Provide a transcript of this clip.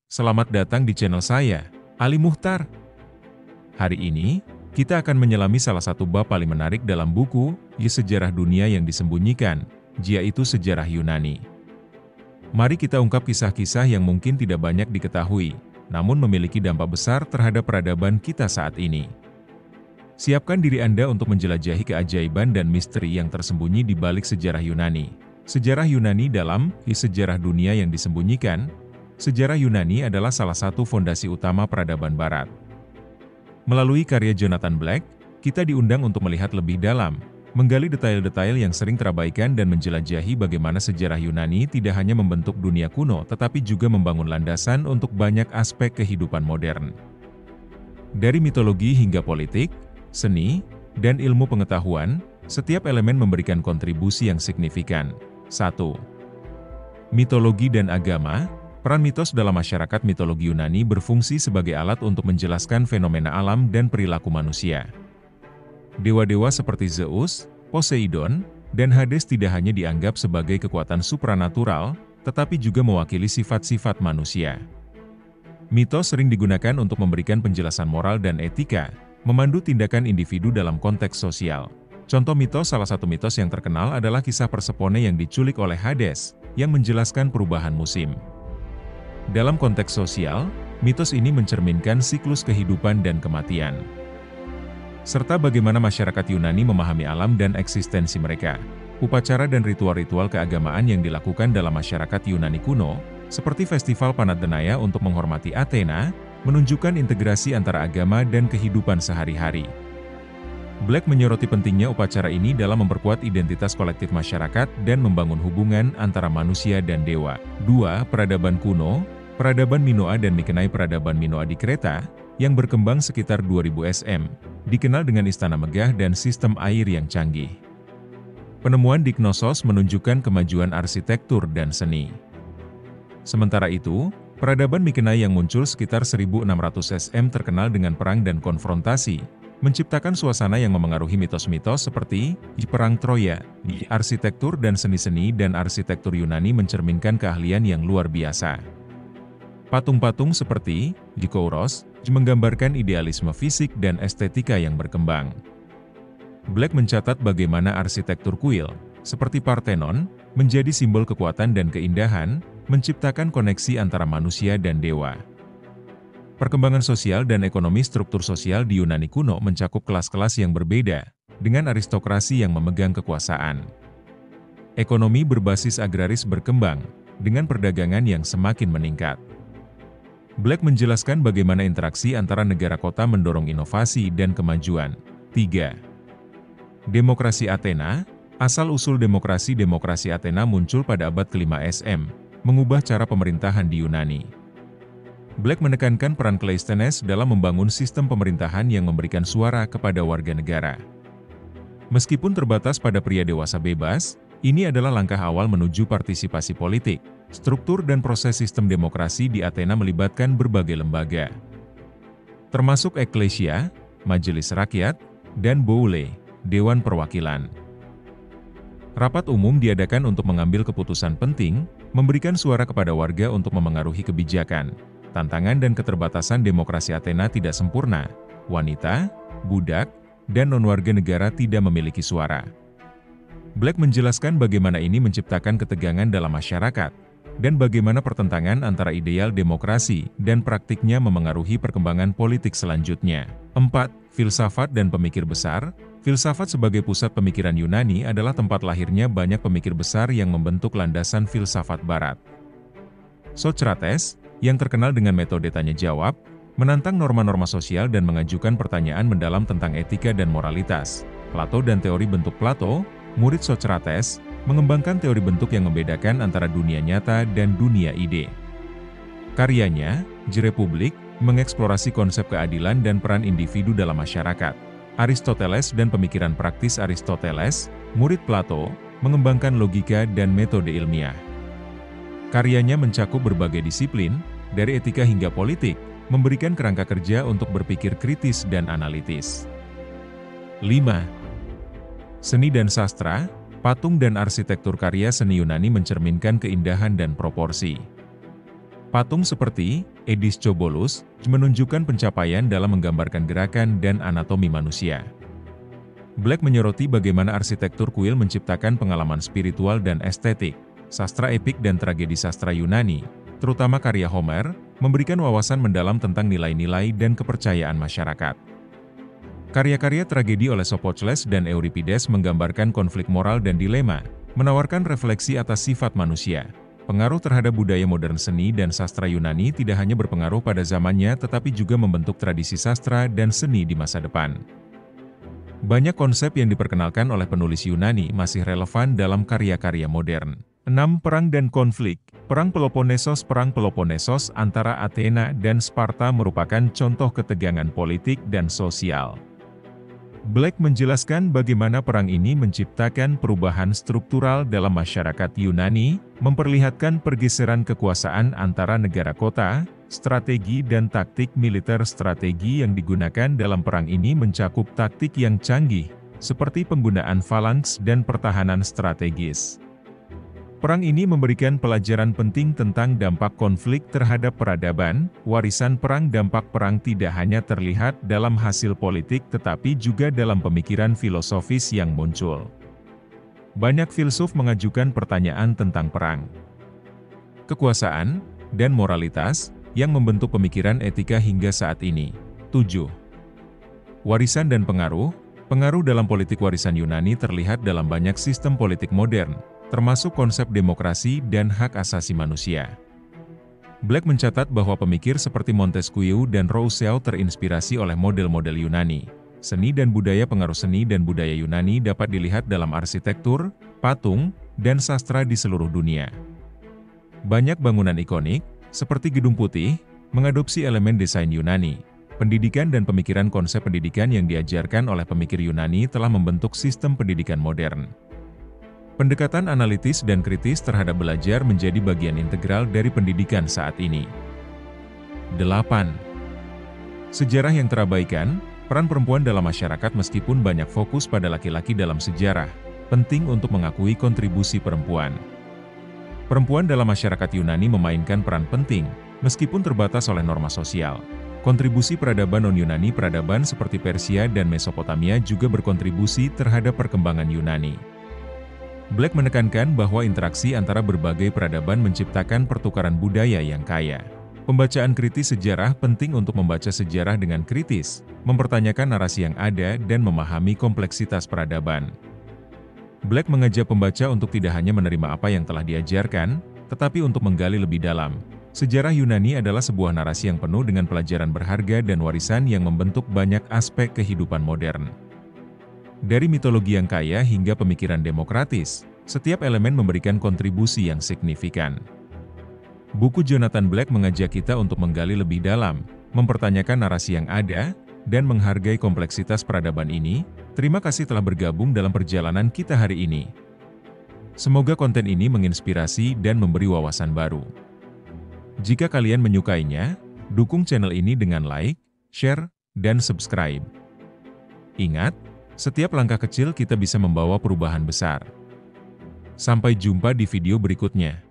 Selamat datang di channel saya, Ali Muhtar. Hari ini, kita akan menyelami salah satu bab paling menarik dalam buku, Sejarah Dunia yang Disembunyikan, yaitu Sejarah Yunani. Mari kita ungkap kisah-kisah yang mungkin tidak banyak diketahui, namun memiliki dampak besar terhadap peradaban kita saat ini. Siapkan diri Anda untuk menjelajahi keajaiban dan misteri yang tersembunyi di balik sejarah Yunani. Sejarah Yunani dalam Sejarah Dunia yang Disembunyikan. Sejarah Yunani adalah salah satu fondasi utama peradaban Barat. Melalui karya Jonathan Black, kita diundang untuk melihat lebih dalam, menggali detail-detail yang sering terabaikan dan menjelajahi bagaimana sejarah Yunani tidak hanya membentuk dunia kuno tetapi juga membangun landasan untuk banyak aspek kehidupan modern. Dari mitologi hingga politik, seni, dan ilmu pengetahuan, setiap elemen memberikan kontribusi yang signifikan. 1. Mitologi dan agama. Peran mitos dalam masyarakat mitologi Yunani berfungsi sebagai alat untuk menjelaskan fenomena alam dan perilaku manusia. Dewa-dewa seperti Zeus, Poseidon, dan Hades tidak hanya dianggap sebagai kekuatan supranatural, tetapi juga mewakili sifat-sifat manusia. Mitos sering digunakan untuk memberikan penjelasan moral dan etika, memandu tindakan individu dalam konteks sosial. Contoh mitos, salah satu mitos yang terkenal adalah kisah Persefone yang diculik oleh Hades, yang menjelaskan perubahan musim. Dalam konteks sosial, mitos ini mencerminkan siklus kehidupan dan kematian, serta bagaimana masyarakat Yunani memahami alam dan eksistensi mereka. Upacara dan ritual-ritual keagamaan yang dilakukan dalam masyarakat Yunani kuno, seperti festival Panathenaya untuk menghormati Athena, menunjukkan integrasi antara agama dan kehidupan sehari-hari. Black menyoroti pentingnya upacara ini dalam memperkuat identitas kolektif masyarakat dan membangun hubungan antara manusia dan dewa. 2. Peradaban kuno. Peradaban Minoa dan Mykenae. Peradaban Minoa di Kreta, yang berkembang sekitar 2000 SM, dikenal dengan istana megah dan sistem air yang canggih. Penemuan di Knossos menunjukkan kemajuan arsitektur dan seni. Sementara itu, peradaban Mykenae yang muncul sekitar 1600 SM terkenal dengan perang dan konfrontasi, menciptakan suasana yang memengaruhi mitos-mitos seperti Perang Troya. Arsitektur dan seni-seni dan arsitektur Yunani mencerminkan keahlian yang luar biasa. Patung-patung seperti Kouros menggambarkan idealisme fisik dan estetika yang berkembang. Black mencatat bagaimana arsitektur kuil, seperti Parthenon, menjadi simbol kekuatan dan keindahan, menciptakan koneksi antara manusia dan dewa. Perkembangan sosial dan ekonomi. Struktur sosial di Yunani kuno mencakup kelas-kelas yang berbeda, dengan aristokrasi yang memegang kekuasaan. Ekonomi berbasis agraris berkembang, dengan perdagangan yang semakin meningkat. Black menjelaskan bagaimana interaksi antara negara kota mendorong inovasi dan kemajuan. 3. Demokrasi Athena. Asal-usul demokrasi Athena muncul pada abad ke-5 SM, mengubah cara pemerintahan di Yunani. Black menekankan peran Cleisthenes dalam membangun sistem pemerintahan yang memberikan suara kepada warga negara. Meskipun terbatas pada pria dewasa bebas, ini adalah langkah awal menuju partisipasi politik. Struktur dan proses sistem demokrasi di Athena melibatkan berbagai lembaga, termasuk Eklesia, Majelis Rakyat, dan Boule, Dewan Perwakilan. Rapat umum diadakan untuk mengambil keputusan penting, memberikan suara kepada warga untuk memengaruhi kebijakan. Tantangan dan keterbatasan demokrasi Athena tidak sempurna. Wanita, budak, dan non-warga negara tidak memiliki suara. Black menjelaskan bagaimana ini menciptakan ketegangan dalam masyarakat, dan bagaimana pertentangan antara ideal demokrasi dan praktiknya memengaruhi perkembangan politik selanjutnya. 4. Filsafat dan pemikir besar. Filsafat sebagai pusat pemikiran Yunani adalah tempat lahirnya banyak pemikir besar yang membentuk landasan filsafat Barat. Socrates, yang terkenal dengan metode tanya-jawab, menantang norma-norma sosial dan mengajukan pertanyaan mendalam tentang etika dan moralitas. Plato dan teori bentuk. Plato, murid Socrates, mengembangkan teori bentuk yang membedakan antara dunia nyata dan dunia ide. Karyanya, The Republic, mengeksplorasi konsep keadilan dan peran individu dalam masyarakat. Aristoteles dan pemikiran praktis. Aristoteles, murid Plato, mengembangkan logika dan metode ilmiah. Karyanya mencakup berbagai disiplin, dari etika hingga politik, memberikan kerangka kerja untuk berpikir kritis dan analitis. 5. Seni dan sastra. Patung dan arsitektur. Karya seni Yunani mencerminkan keindahan dan proporsi. Patung seperti Edis Cobolus, menunjukkan pencapaian dalam menggambarkan gerakan dan anatomi manusia. Black menyoroti bagaimana arsitektur kuil menciptakan pengalaman spiritual dan estetik. Sastra epik dan tragedi sastra Yunani, terutama karya Homer, memberikan wawasan mendalam tentang nilai-nilai dan kepercayaan masyarakat. Karya-karya tragedi oleh Sophocles dan Euripides menggambarkan konflik moral dan dilema, menawarkan refleksi atas sifat manusia. Pengaruh terhadap budaya modern seni dan sastra Yunani tidak hanya berpengaruh pada zamannya tetapi juga membentuk tradisi sastra dan seni di masa depan. Banyak konsep yang diperkenalkan oleh penulis Yunani masih relevan dalam karya-karya modern. 6. Perang dan konflik. Perang Peloponnesos antara Athena dan Sparta merupakan contoh ketegangan politik dan sosial. Black menjelaskan bagaimana perang ini menciptakan perubahan struktural dalam masyarakat Yunani, memperlihatkan pergeseran kekuasaan antara negara kota, strategi dan taktik militer. Strategi yang digunakan dalam perang ini mencakup taktik yang canggih, seperti penggunaan falanks dan pertahanan strategis. Perang ini memberikan pelajaran penting tentang dampak konflik terhadap peradaban. Warisan perang. Dampak perang tidak hanya terlihat dalam hasil politik tetapi juga dalam pemikiran filosofis yang muncul. Banyak filsuf mengajukan pertanyaan tentang perang, kekuasaan, dan moralitas, yang membentuk pemikiran etika hingga saat ini. 7. Warisan dan pengaruh. Pengaruh dalam politik warisan Yunani terlihat dalam banyak sistem politik modern, termasuk konsep demokrasi dan hak asasi manusia. Black mencatat bahwa pemikir seperti Montesquieu dan Rousseau terinspirasi oleh model-model Yunani. Seni dan budaya. Pengaruh seni dan budaya Yunani dapat dilihat dalam arsitektur, patung, dan sastra di seluruh dunia. Banyak bangunan ikonik, seperti Gedung Putih, mengadopsi elemen desain Yunani. Pendidikan dan pemikiran. Konsep pendidikan yang diajarkan oleh pemikir Yunani telah membentuk sistem pendidikan modern. Pendekatan analitis dan kritis terhadap belajar menjadi bagian integral dari pendidikan saat ini. 8. Sejarah yang terabaikan. Peran perempuan dalam masyarakat. Meskipun banyak fokus pada laki-laki dalam sejarah, penting untuk mengakui kontribusi perempuan. Perempuan dalam masyarakat Yunani memainkan peran penting, meskipun terbatas oleh norma sosial. Kontribusi peradaban non-Yunani. Peradaban seperti Persia dan Mesopotamia juga berkontribusi terhadap perkembangan Yunani. Black menekankan bahwa interaksi antara berbagai peradaban menciptakan pertukaran budaya yang kaya. Pembacaan kritis sejarah. Penting untuk membaca sejarah dengan kritis, mempertanyakan narasi yang ada dan memahami kompleksitas peradaban. Black mengajak pembaca untuk tidak hanya menerima apa yang telah diajarkan, tetapi untuk menggali lebih dalam. Sejarah Yunani adalah sebuah narasi yang penuh dengan pelajaran berharga dan warisan yang membentuk banyak aspek kehidupan modern. Dari mitologi yang kaya hingga pemikiran demokratis, setiap elemen memberikan kontribusi yang signifikan. Buku Jonathan Black mengajak kita untuk menggali lebih dalam, mempertanyakan narasi yang ada, dan menghargai kompleksitas peradaban ini. Terima kasih telah bergabung dalam perjalanan kita hari ini. Semoga konten ini menginspirasi dan memberi wawasan baru. Jika kalian menyukainya, dukung channel ini dengan like, share, dan subscribe. Ingat, setiap langkah kecil kita bisa membawa perubahan besar. Sampai jumpa di video berikutnya.